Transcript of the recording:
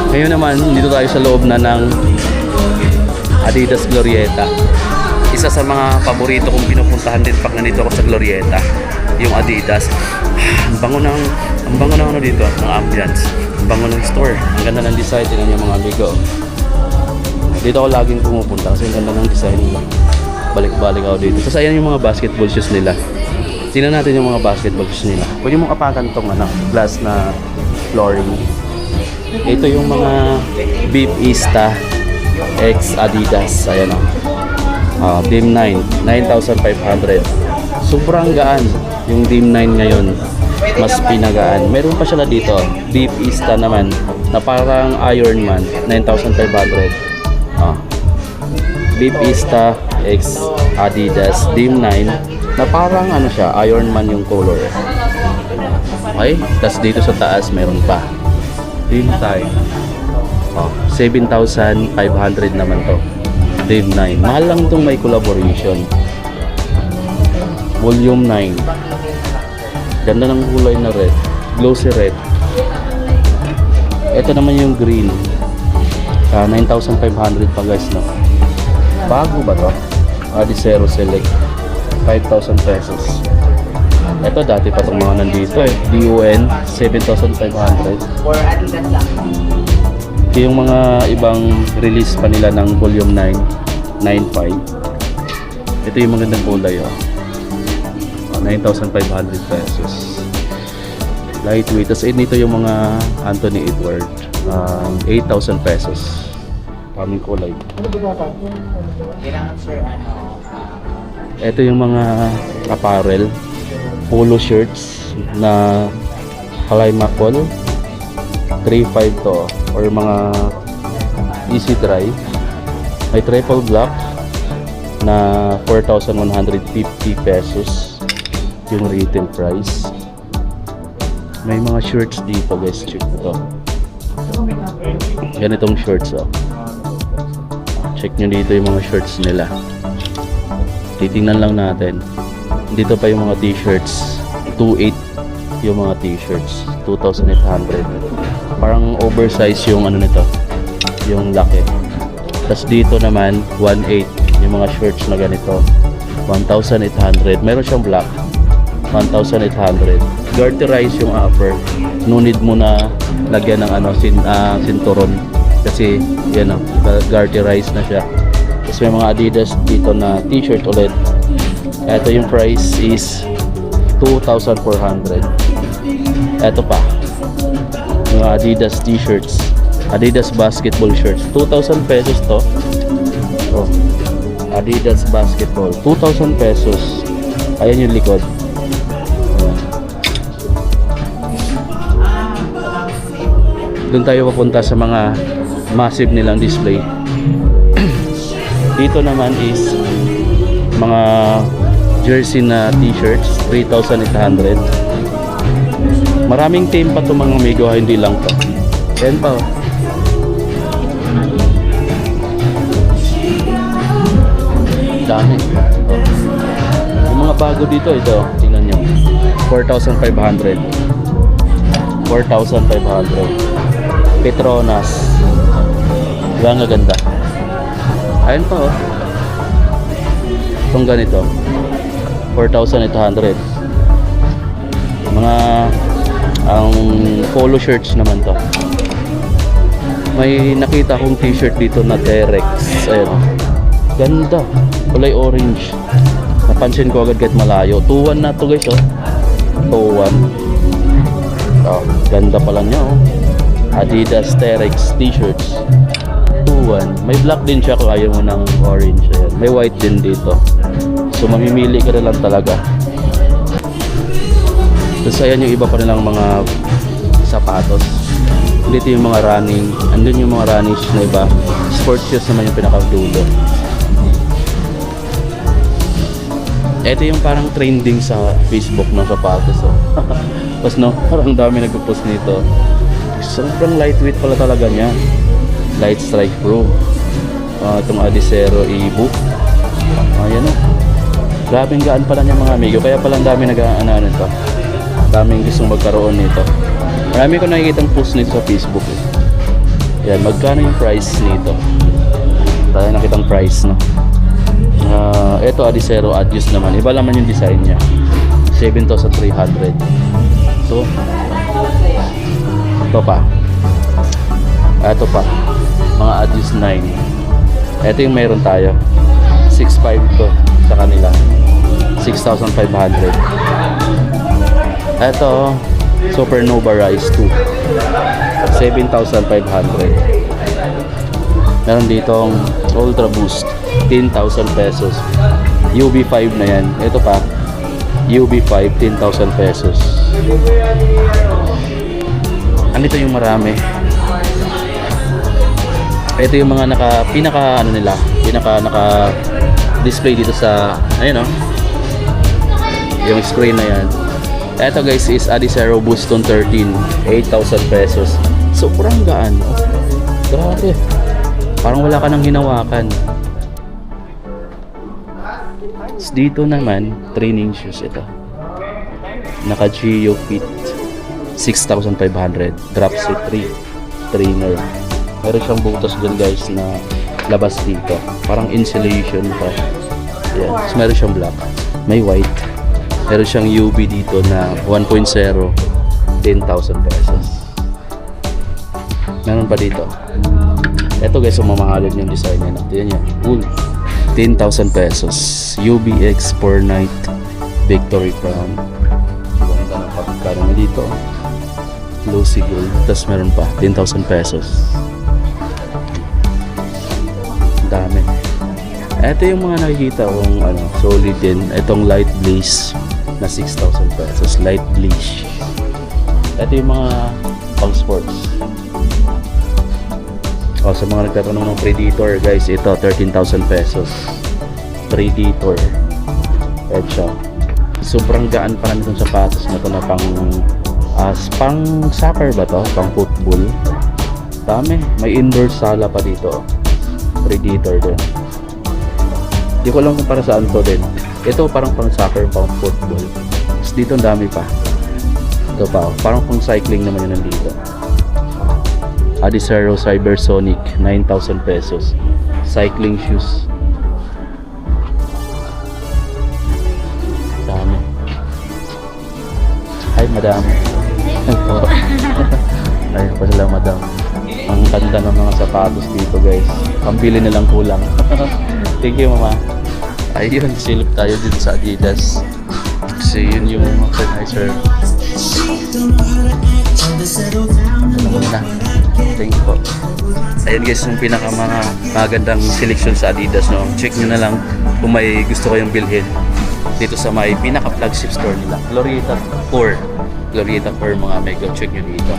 Ngayon naman, dito tayo sa loob na ng Adidas Glorieta. Isa sa mga paborito kong pinupuntahan din pag nandito ako sa Glorieta, yung Adidas. Ang bango ng ano dito, ng ambience. Ang bango ng store. Ang ganda ng design, tingnan niyo mga amigo. Dito ako laging pumupunta kasi ang ganda ng design nila. Balik-balik ako dito. Tapos ayan yung mga basketball shoes nila. Tingnan natin yung mga basketball shoes nila. Pwede mong apakan tong glass na flooring. Ito yung mga Beep Ista X Adidas. Ayan o. Beam 9. 9,500. Sobrang gaan yung Beam 9 ngayon. Mas pinagaan. Meron pa sila dito. Beep Ista naman na parang Iron Man. 9,500. Beep Ista X Adidas Beam 9 na parang ano siya, Iron Man yung color. Okay? Tapos dito sa taas meron pa. Beam time. 7,500 naman to. Beam 9. Mahal lang itong may collaboration. Volume 9. Ganda ng kulay na red. Glossy red. Ito naman yung green. 9,500 pa guys, no? Bago ba to? Adizero Select. 5,000 pesos. Ito dati pa itong mga nandito eh. DUN 7,500. Ito yung mga ibang release pa nila ng volume 9 9.5. Ito yung magandang kulay 9,500 pesos. Lightweight. Tapos dito yung mga Anthony Edward 8,000 pesos. Kaming kulay. Ito yung mga apparel, polo shirts na Kalay Macol 3.5 to, or mga easy dry. May triple black na 4,150 pesos yung retail price. May mga shirts dito guys, check ito. Ganitong shirts check nyo dito yung mga shirts nila. Titingnan lang natin. Dito pa yung mga t-shirts. 2.8 yung mga t-shirts. 2,800. Parang oversize yung ano nito. Yung laki. Tapos dito naman 1.8 yung mga shirts na ganito. 1,800. Meron siyang black. 1,800. Garterize yung upper. No need mo na lagyan ng sinturon. Kasi yan garterize na siya. Tapos may mga Adidas dito na t-shirt ulit. Ito yung price is 2,400. Ito pa yung Adidas t-shirts, Adidas basketball shirts, 2,000 pesos to. Adidas basketball 2,000 pesos. Ayan yung likod. Doon tayo papunta sa mga massive nilang display. Dito naman is mga jersey na t-shirts, 3,800. Maraming team pa to mga amigo, hindi lang to. Yan pa dami. Yung mga bago dito, ito tingnan nyo, 4,500. 4,500. Petronas. Ang ganda. Ayun pa itong ganito 4,800. Mga ang polo shirts naman to. May nakita akong t-shirt dito na Terex. Ayun. Ganda. Kulay orange. Napansin ko agad kahit malayo. 2-1 na to guys 2-1. Ganda pala niya Adidas Terex t-shirts. 2-1. May black din siya kung ayaw mo ng orange. Ayan. May white din dito. So mamimili ka na lang talaga. Tapos ayan yung iba pa nilang mga sapatos. Dito yung mga running. Andun yung mga running shoes na iba. Sports shoes naman yung pinakadulo. Ito yung parang trending sa Facebook ng sapatos Tapos parang dami nagpo-post nito. Sobrang lightweight pala talaga niya. Light Strike Pro. Itong Adizero Evo. Ayan Grabing gaan pala niya mga amigo. Kaya palang dami nag-ano nito. Daming gustong magkaroon nito. Marami ko nakikita ang post nito sa Facebook Yan, magkano yung price nito? Tayo nakitang price, no? Ito Adizero Adios naman. Iba naman yung design niya. 7,300. So, ito pa. Ito pa. Mga Adios 9. Ito yung meron tayo. 6,500 to sa kanila. 6,500. Ito, Supernova Rise 2. 7,500. Meron ditong Ultra Boost. 10,000 pesos. UB5 na yan. Ito pa. UB5, 10,000 pesos. Andito yung marami. Ito yung mga pinaka display dito sa ayun, yung screen na yan. Ito guys is Adizero Booston 13, 8,000 pesos. Sobrang gaan. Grabe. Parang wala ka nang hinawakan. Dito naman, training shoes ito. Naka Geo Fit 6,500. Drop set 3 trainer. Meron siyang butas dyan guys na labas dito. Parang insulation pa. Yan. Tapos meron siyang black. May white. Meron siyang UV dito na 1.0. 10,000 pesos. Meron pa dito. Ito guys, mamahalin yung design niya. Yan yan. Wool. 10,000 pesos. UBX 4 Night Victory Crown. Ganda ng pagkano na dito. Lucy Gold. Tapos meron pa 10,000 pesos. Dami. Ito yung mga nakikita kong solid din. Itong light blaze na 6,000 pesos. Light bleach. Ito yung mga pang sports. Sa mga nagtatanong ng Predator guys, ito 13,000 pesos. Predator. Ito. Sobrang gaan pa naman itong sapatos na ito na pang soccer ba to? Pang football. Dami. May indoor sala pa dito. Predator din. Hindi ko alam kung para saan to din. Ito parang pang soccer, pang football. Tapos dito ang dami pa. Ito pa. Parang pang cycling naman yun nandito. Adizero Cybersonic 9,000 pesos. Cycling shoes. Dami. Hi madam. Ayun pa sila madam. Ang ganda ng mga sapatos dito guys. Pambili na lang kulang. Thank you mama. Ayun, silip tayo din sa Adidas. Kasi yun yung organizer. Thank you po. Ayun guys, yung magandang selection sa Adidas, no? Check nyo na lang kung may gusto kayong bilhin dito sa may pinaka flagship store nila, Glorieta 4 mga mega. Check nyo dito.